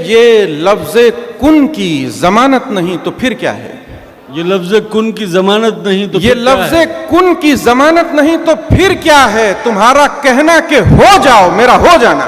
ये लफ्ज़े कुन की जमानत नहीं तो फिर क्या है? ये लफ्ज़ कुन की जमानत नहीं तो ये लफ्ज़े कुन की जमानत नहीं तो फिर क्या है? तुम्हारा कहना कि हो जाओ मेरा हो जाना।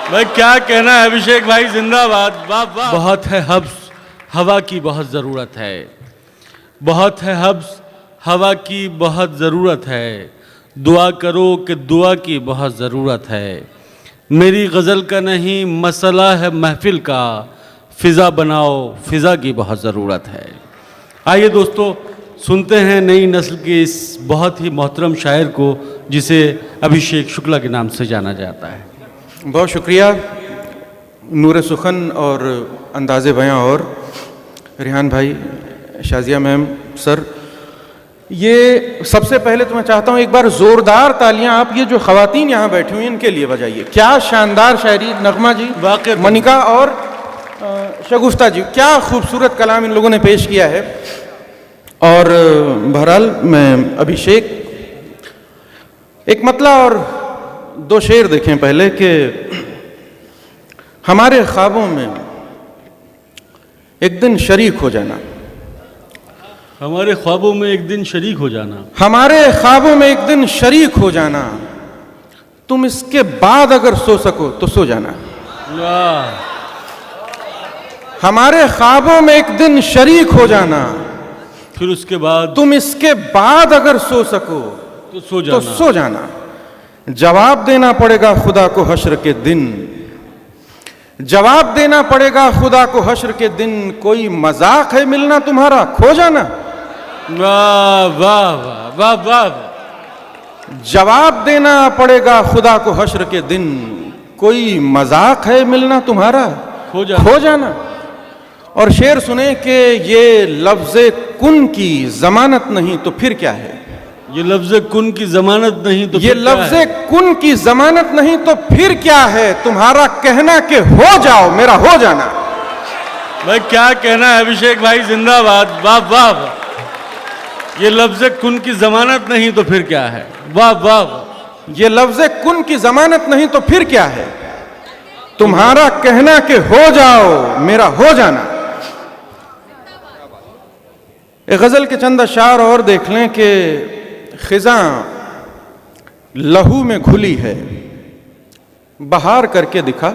भाई क्या कहना है अभिषेक भाई, जिंदाबाद। वाह वाह। बहुत है हब्स, हवा की बहुत ज़रूरत है। बहुत है हब्स, हवा की बहुत ज़रूरत है। दुआ करो कि दुआ की बहुत ज़रूरत है। मेरी गज़ल का नहीं मसला है महफिल का, फ़िज़ा बनाओ फ़िज़ा की बहुत ज़रूरत है। आइए दोस्तों, सुनते हैं नई नस्ल के इस बहुत ही मोहतरम शायर को जिसे अभिषेक शुक्ला के नाम से जाना जाता है। बहुत शुक्रिया नूर सुखन और अंदाज़े बयां और रिहान भाई, शाजिया मैम सर। ये सबसे पहले तो मैं चाहता हूँ एक बार ज़ोरदार तालियां आप ये जो ख़वातीन यहाँ बैठी हुई इनके लिए बजाइए। क्या शानदार शायरी, नगमा जी, वाक़ई मनिका और शगुफ्ता जी, क्या खूबसूरत कलाम इन लोगों ने पेश किया है। और बहरहाल मैं अभिषेक एक मतला और दो शेर देखें पहले कि हमारे ख्वाबों में एक दिन शरीक हो जाना, हमारे ख्वाबों में एक दिन शरीक हो जाना, हमारे ख्वाबों में एक दिन शरीक हो जाना, तुम इसके बाद अगर सो सको तो सो जाना। वाह। हमारे ख्वाबों में एक दिन शरीक हो जाना, फिर उसके बाद तुम इसके बाद अगर सो सको तो सो जाना। तो सो जाना। जवाब देना पड़ेगा खुदा को हश्र के दिन, जवाब देना पड़ेगा खुदा को हश्र के दिन। कोई मजाक है मिलना तुम्हारा खो जाना। वाह वाह वाह वाह वाह। जवाब देना पड़ेगा खुदा को हश्र के दिन। कोई मजाक है मिलना तुम्हारा खो जाना। और शेर सुने कि ये लफ्ज़े कुन की जमानत नहीं तो फिर क्या है? ये लफ्ज़ कुन की जमानत नहीं तो ये लफ्ज़े कुन की जमानत नहीं तो फिर क्या है? तुम्हारा कहना कि हो जाओ मेरा हो जाना। भाई क्या कहना है अभिषेक भाई, जिंदाबाद। वाह वाह वाह। ये लफ्ज़ कुन की जमानत नहीं तो फिर क्या है? वाह वाह वाह। ये लफ्ज़े कुन की जमानत नहीं तो फिर क्या है? तुम्हारा कहना कि हो जाओ मेरा हो जाना। एक गज़ल के चंद अशार और देख लें कि खिज़ां लहू में घुली है बहार करके दिखा।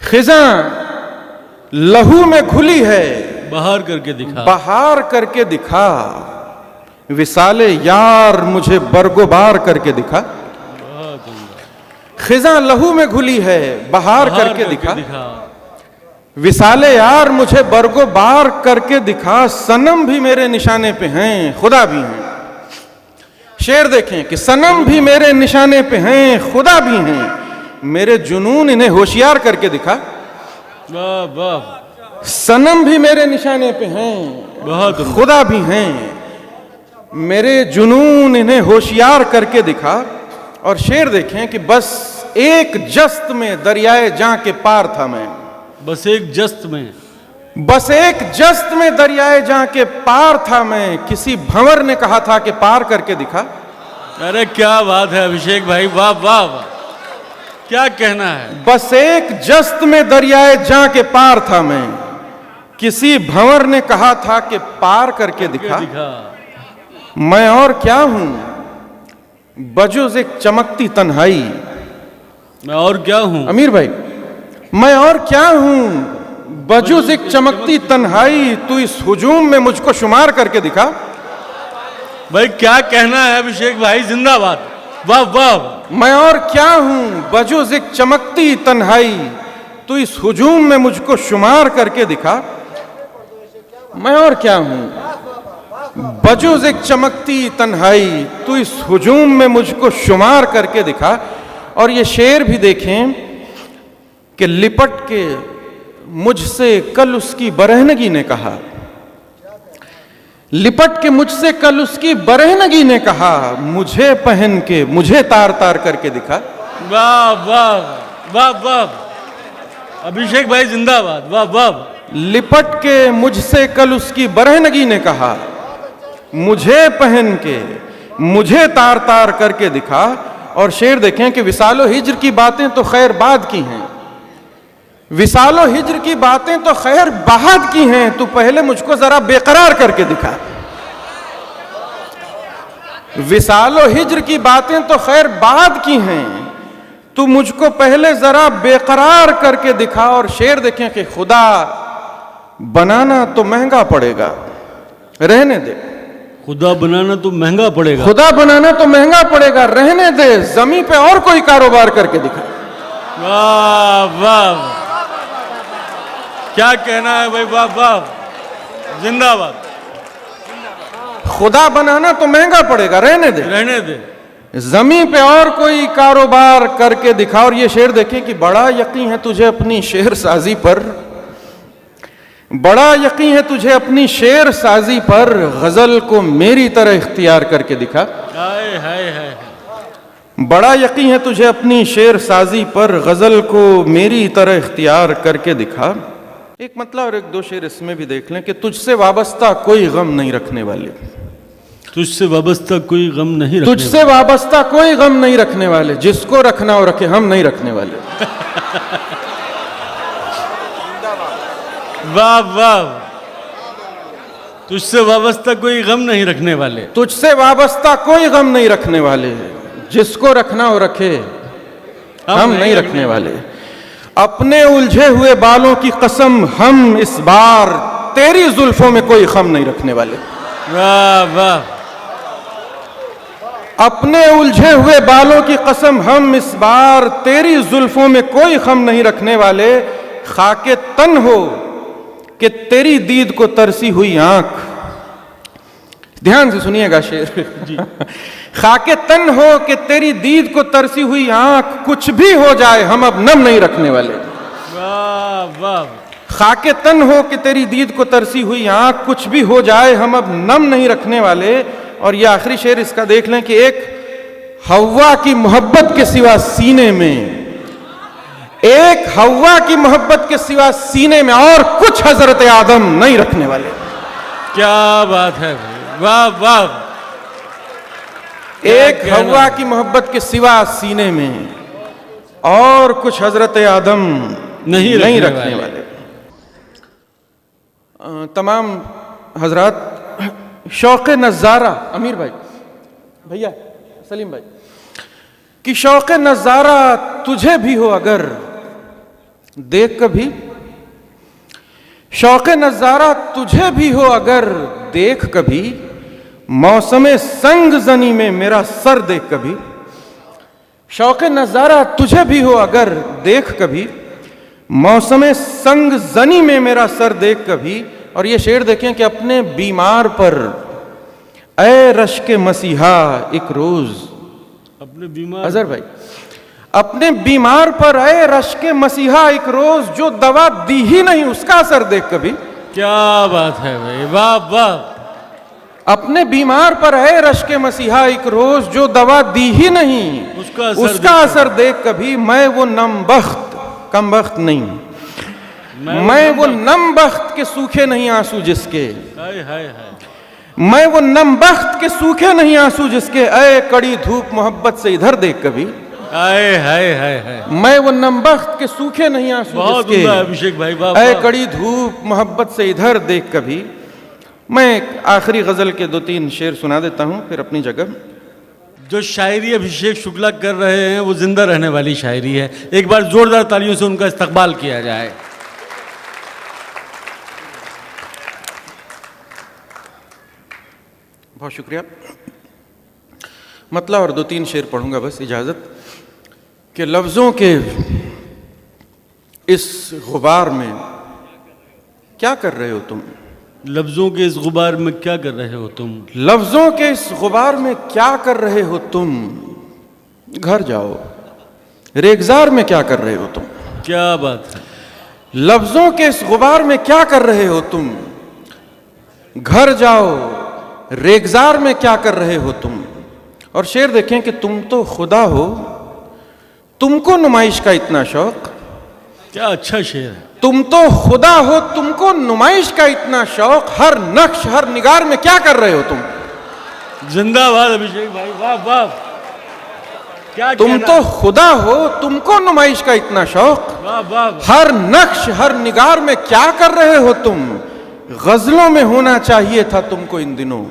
खिज़ां लहू में घुली है बहार करके दिखा, बहार करके दिखा। विसाले यार मुझे बरगोबार करके दिखा। खिज़ां लहू में घुली है बहार करके दिखा। विसाले यार मुझे बरगो बार करके दिखा। सनम भी मेरे निशाने पे हैं खुदा भी हैं। शेर देखें कि सनम भी मेरे निशाने पे हैं खुदा भी हैं। मेरे जुनून इन्हें होशियार करके दिखा। वाह वाह। सनम भी मेरे निशाने पे हैं बहुत खुदा भी हैं। मेरे जुनून इन्हें होशियार करके दिखा। और शेर देखें कि बस एक जस्त में दरियाए जां के पार था मैं। बस एक जस्त में, बस एक जस्त में दरियाए जां के पार था मैं। किसी भंवर ने कहा था कि पार करके दिखा। अरे क्या बात है अभिषेक भाई, वाह वाह वाह। क्या कहना है? बस एक जस्त में दरियाए जां के पार था मैं। किसी भंवर ने कहा था कि पार करके दिखा। मैं और क्या हूं बजुज़ एक चमकती तन्हाई। मैं और क्या हूं अमीर भाई, मैं और क्या हूं बजुज़ एक चमकती तन्हाई। तू इस हुजूम में मुझको शुमार करके दिखा। भाई क्या कहना है अभिषेक भाई, जिंदाबाद। वाह वाह। मैं और क्या हूं बजुज़ एक चमकती तन्हाई। तू इस हुजूम में मुझको शुमार करके दिखा। मैं और क्या हूं बजुज़ एक चमकती तन्हाई। तू इस हुजूम में मुझको शुमार करके दिखा। और ये शेर भी देखें कि लिपट के मुझसे कल उसकी बरहनगी ने कहा। लिपट के मुझसे कल उसकी बरहनगी ने कहा। मुझे पहन के मुझे तार तार करके दिखा। वाह वाह वाह वाह। अभिषेक भाई जिंदाबाद। वाह वाह। लिपट के मुझसे कल उसकी बरहनगी ने कहा। मुझे पहन के मुझे तार तार करके दिखा। और शेर देखें कि विसालो हिज्र की बातें तो खैर बाद की हैं, विसालो हिज्र की बातें तो खैर बाद की हैं, तू पहले मुझको जरा बेकरार करके दिखा। विसालो हिज्र की बातें तो खैर बाद की हैं, तू मुझको पहले जरा बेकरार करके दिखा। और शेर देखें कि खुदा बनाना तो महंगा पड़ेगा, रहने दे। खुदा बनाना तो महंगा पड़ेगा, खुदा बनाना तो महंगा पड़ेगा, रहने दे। जमीन पे और कोई कारोबार करके दिखा। वाह वाह, क्या कहना है भाई, वाह वाह, जिंदाबाद। खुदा बनाना तो महंगा पड़ेगा, रहने दे, रहने दे। जमीन पे और कोई कारोबार करके दिखा। और ये शेर देखें कि बड़ा यकीन है तुझे अपनी शेर साजी पर, बड़ा यकीन है तुझे अपनी शेर साजी पर, गजल को मेरी तरह इख्तियार करके दिखा। हाय हाय हाय, बड़ा यकीन है तुझे अपनी शेर साजी पर, गजल को मेरी तरह इख्तियार करके दिखा। एक मतलब और एक दो शेर इसमें भी देख लें कि तुझसे वाबस्ता कोई गम नहीं रखने वाले, तुझसे वाबस्ता कोई गम नहीं रखने तुझसे वाबस्ता कोई गम नहीं रखने वाले, जिसको रखना हो रखे, हम नहीं रखने वाले। वाह वाह, तुझसे वाबस्ता कोई गम नहीं रखने वाले, तुझसे वाबस्ता कोई गम नहीं रखने वाले, जिसको रखना हो रखे, हम नहीं रखने वाले। अपने उलझे हुए बालों की कसम, हम इस बार तेरी जुल्फों में कोई खम नहीं रखने वाले। वाह वाह, अपने उलझे हुए बालों की कसम, हम इस बार तेरी जुल्फों में कोई खम नहीं रखने वाले। खाके तन हो कि तेरी दीद को तरसी हुई आंख, ध्यान से सुनिएगा शेर जी। खाके तन हो कि तेरी दीद को तरसी हुई आंख, कुछ भी हो जाए हम अब नम नहीं रखने वाले। वाह वाह, खाके तन हो कि तेरी दीद को तरसी हुई आंख, कुछ भी हो जाए हम अब नम नहीं रखने वाले। और ये आखिरी शेर इसका देख लें कि एक हव्वा की मोहब्बत के सिवा सीने में, एक हव्वा की मोहब्बत के सिवा सीने में और कुछ हजरत आदम नहीं रखने वाले। क्या बात है भाई, वाह वाह। एक हव्वा की मोहब्बत के सिवा सीने में और कुछ हजरत आदम नहीं रखने वाले। तमाम हजरात, शौक़ नज़ारा, अमीर भाई, भैया सलीम भाई, कि शौक़ नज़ारा तुझे भी हो अगर देख कभी, शौक़ नज़ारा तुझे भी हो अगर देख कभी, मौसम संग जनी में मेरा सर देख कभी। शौक़ नज़ारा तुझे भी हो अगर देख कभी, मौसम संग जनी में मेरा सर देख कभी। और ये शेर देखें कि अपने बीमार पर ए रश्क मसीहा एक रोज, अपने बीमार, अजहर भाई, अपने बीमार पर ए रश्क मसीहा एक रोज, जो दवा दी ही नहीं उसका असर देख कभी। क्या बात है भाई, वाह वाह। अपने बीमार पर है रश्क मसीहा एक रोज, जो दवा दी ही नहीं उसका असर देख कभी। मैं वो नमबख्त, कमबख्त नहीं, मैं वो नमबख्त के सूखे नहीं आंसू जिसके, हाय हाय हाय, मैं वो नमबख्त के सूखे नहीं आंसू जिसके, ऐ कड़ी धूप मोहब्बत से इधर देख कभी। हाय हाय हाय हाय, मैं वो नमबख्त के सूखे नहीं आंसू बहुत जिसके, अभिषेक भाई, वाह ऐ वाह। कड़ी धूप मोहब्बत से इधर देख कभी। मैं आखिरी गजल के 2-3 शेर सुना देता हूं, फिर अपनी जगह। जो शायरी अभिषेक शुक्ला कर रहे हैं वो जिंदा रहने वाली शायरी है। एक बार जोरदार तालियों से उनका इस्तकबाल किया जाए। बहुत शुक्रिया। मतलब और 2-3 शेर पढ़ूंगा बस, इजाजत। कि लफ्जों के इस गुबार में क्या कर रहे हो तुम, लफ्जों के इस गुबार में क्या कर रहे हो तुम, लफ्जों के इस गुबार में क्या कर रहे हो तुम, घर जाओ रेगजार में क्या कर रहे हो तुम। क्या बात है। लफ्जों के इस गुबार में क्या कर रहे हो तुम, घर जाओ रेगजार में क्या कर रहे हो तुम। और शेर देखें कि तुम तो खुदा हो, तुमको नुमाइश का इतना शौक। क्या अच्छा शेर है। तुम तो खुदा हो, तुमको नुमाइश का इतना शौक, हर नक्श हर निगार में क्या कर रहे हो तुम। जिंदाबाद अभिषेक भाई, वाह वाह। क्या तुम कहना तो खुदा हो, तुमको नुमाइश का इतना शौक। वाह वाह वाह। हर नक्श हर निगार में क्या कर रहे हो तुम? गजलों में होना चाहिए था तुमको इन दिनों,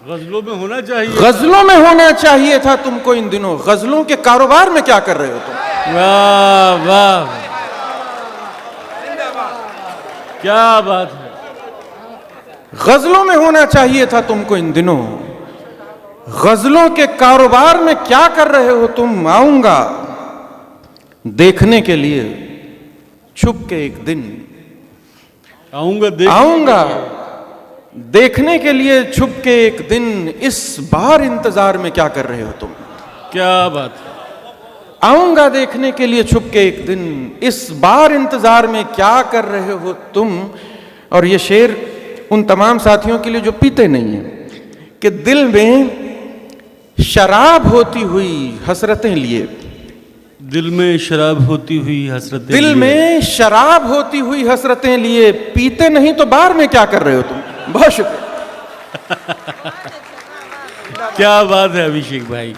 गजलों में होना चाहिए। गजलों में होना चाहिए था तुमको इन दिनों। गजलों के कारोबार में क्या कर रहे हो तुम? वाह वाह, क्या बात है। गजलों में होना चाहिए था तुमको इन दिनों। गजलों के कारोबार में क्या कर रहे हो तुम? आऊंगा देखने के लिए छुप के एक दिन, आऊंगा देखने के लिए छुप के एक दिन। इस बार इंतजार में क्या कर रहे हो तुम? क्या बात है। आऊंगा देखने के लिए छुप के एक दिन, इस बार इंतजार में क्या कर रहे हो तुम? और ये शेर उन तमाम साथियों के लिए जो पीते नहीं हैं कि दिल में शराब होती हुई हसरतें लिए, दिल में शराब होती हुई हसरतें दिल लिए। में शराब होती हुई हसरतें लिए, पीते नहीं तो बार में क्या कर रहे हो तुम? बहुत शुक्रिया। क्या बात है अभिषेक भाई।